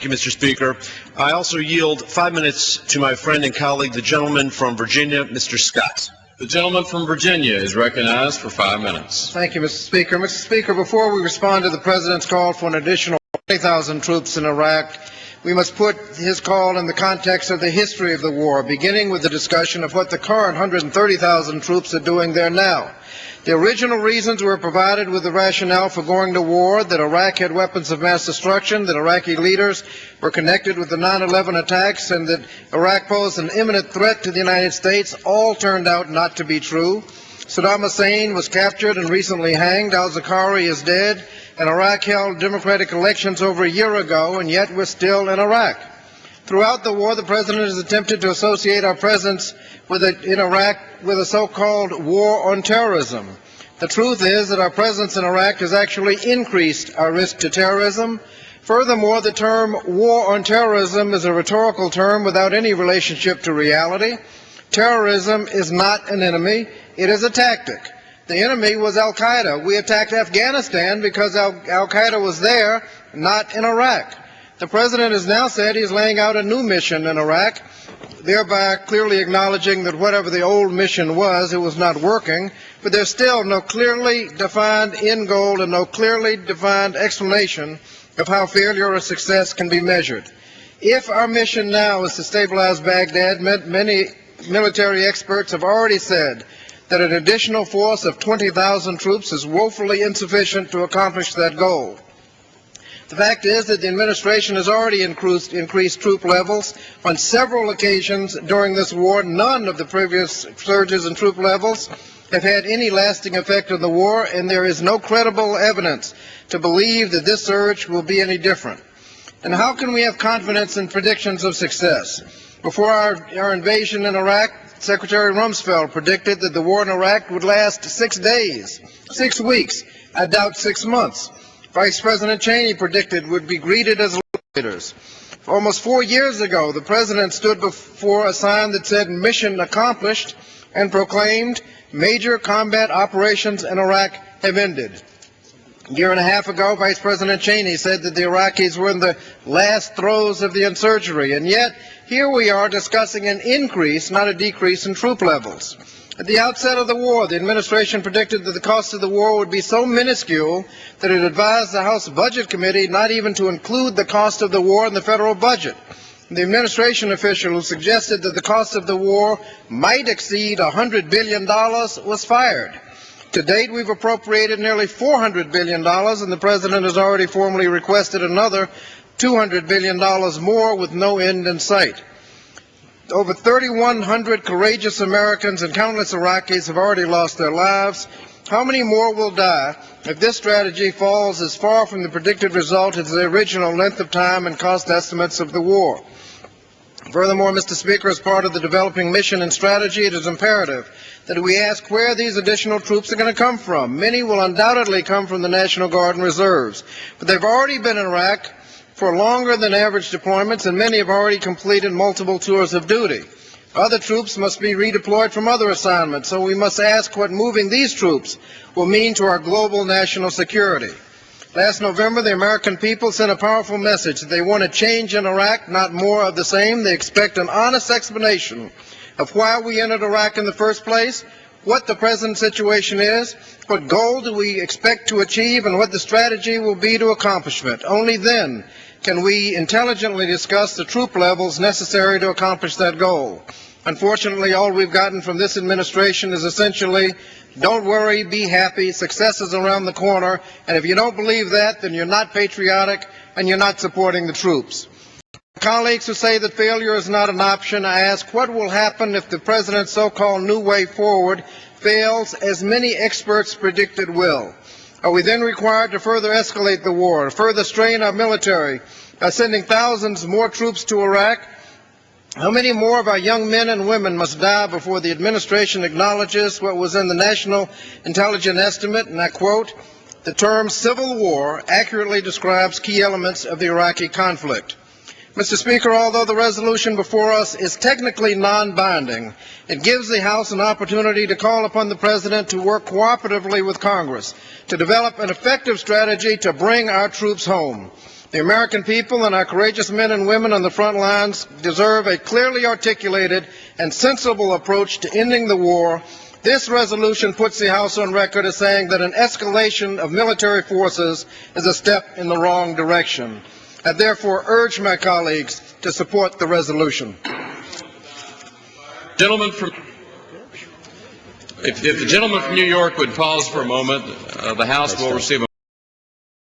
Thank you, Mr. Speaker. I also yield 5 minutes to my friend and colleague, the gentleman from Virginia, Mr. Scott. The gentleman from Virginia is recognized for 5 minutes. Thank you, Mr. Speaker. Mr. Speaker, before we respond to the President's call for an additional 20,000 troops in Iraq, we must put his call in the context of the history of the war, beginning with the discussion of what the current 130,000 troops are doing there now. The original reasons were provided with the rationale for going to war, that Iraq had weapons of mass destruction, that Iraqi leaders were connected with the 9/11 attacks, and that Iraq posed an imminent threat to the United States. All turned out not to be true. Saddam Hussein was captured and recently hanged. Al-Zakari is dead. And Iraq held democratic elections over a year ago, and yet we're still in Iraq. Throughout the war, the President has attempted to associate our presence in Iraq with a so-called war on terrorism. The truth is that our presence in Iraq has actually increased our risk to terrorism. Furthermore, the term war on terrorism is a rhetorical term without any relationship to reality. Terrorism is not an enemy, it is a tactic. The enemy was al-Qaeda. We attacked Afghanistan because al-Qaeda was there, not in Iraq. The President has now said he's laying out a new mission in Iraq, thereby clearly acknowledging that whatever the old mission was, it was not working, but there's still no clearly defined end goal and no clearly defined explanation of how failure or success can be measured. If our mission now is to stabilize Baghdad, many military experts have already said that an additional force of 20,000 troops is woefully insufficient to accomplish that goal. The fact is that the administration has already increased troop levels on several occasions during this war. None of the previous surges in troop levels have had any lasting effect on the war, and there is no credible evidence to believe that this surge will be any different. And how can we have confidence in predictions of success? Before our invasion in Iraq, Secretary Rumsfeld predicted that the war in Iraq would last 6 days, 6 weeks, I doubt 6 months. Vice President Cheney predicted would be greeted as leaders. Almost 4 years ago, the President stood before a sign that said mission accomplished and proclaimed major combat operations in Iraq have ended. A year and a half ago, Vice President Cheney said that the Iraqis were in the last throes of the insurgery, and yet here we are discussing an increase, not a decrease, in troop levels. At the outset of the war, the administration predicted that the cost of the war would be so minuscule that it advised the House Budget Committee not even to include the cost of the war in the federal budget. The administration official who suggested that the cost of the war might exceed $100 billion was fired. To date, we've appropriated nearly $400 billion, and the President has already formally requested another $200 billion more with no end in sight. Over 3,100 courageous Americans and countless Iraqis have already lost their lives. How many more will die if this strategy falls as far from the predicted result as the original length of time and cost estimates of the war? Furthermore, Mr. Speaker, as part of the developing mission and strategy, it is imperative that we ask where these additional troops are going to come from. Many will undoubtedly come from the National Guard and Reserves, but they've already been in Iraq for longer than average deployments, and many have already completed multiple tours of duty. Other troops must be redeployed from other assignments, so we must ask what moving these troops will mean to our global national security. Last November, the American people sent a powerful message that they want a change in Iraq, not more of the same. They expect an honest explanation of why we entered Iraq in the first place, what the present situation is, what goal do we expect to achieve, and what the strategy will be to accomplishment. Only then can we intelligently discuss the troop levels necessary to accomplish that goal. Unfortunately, all we've gotten from this administration is essentially, don't worry, be happy, success is around the corner, and if you don't believe that, then you're not patriotic and you're not supporting the troops. Colleagues who say that failure is not an option, I ask what will happen if the President's so-called new way forward fails, as many experts predict it will? Are we then required to further escalate the war, further strain our military by sending thousands more troops to Iraq? How many more of our young men and women must die before the administration acknowledges what was in the National Intelligence Estimate, and I quote, "The term civil war accurately describes key elements of the Iraqi conflict." Mr. Speaker, although the resolution before us is technically non-binding, it gives the House an opportunity to call upon the President to work cooperatively with Congress to develop an effective strategy to bring our troops home. The American people and our courageous men and women on the front lines deserve a clearly articulated and sensible approach to ending the war. This resolution puts the House on record as saying that an escalation of military forces is a step in the wrong direction. I therefore urge my colleagues to support the resolution. Gentleman from, if the gentleman from New York would pause for a moment, the House will receive a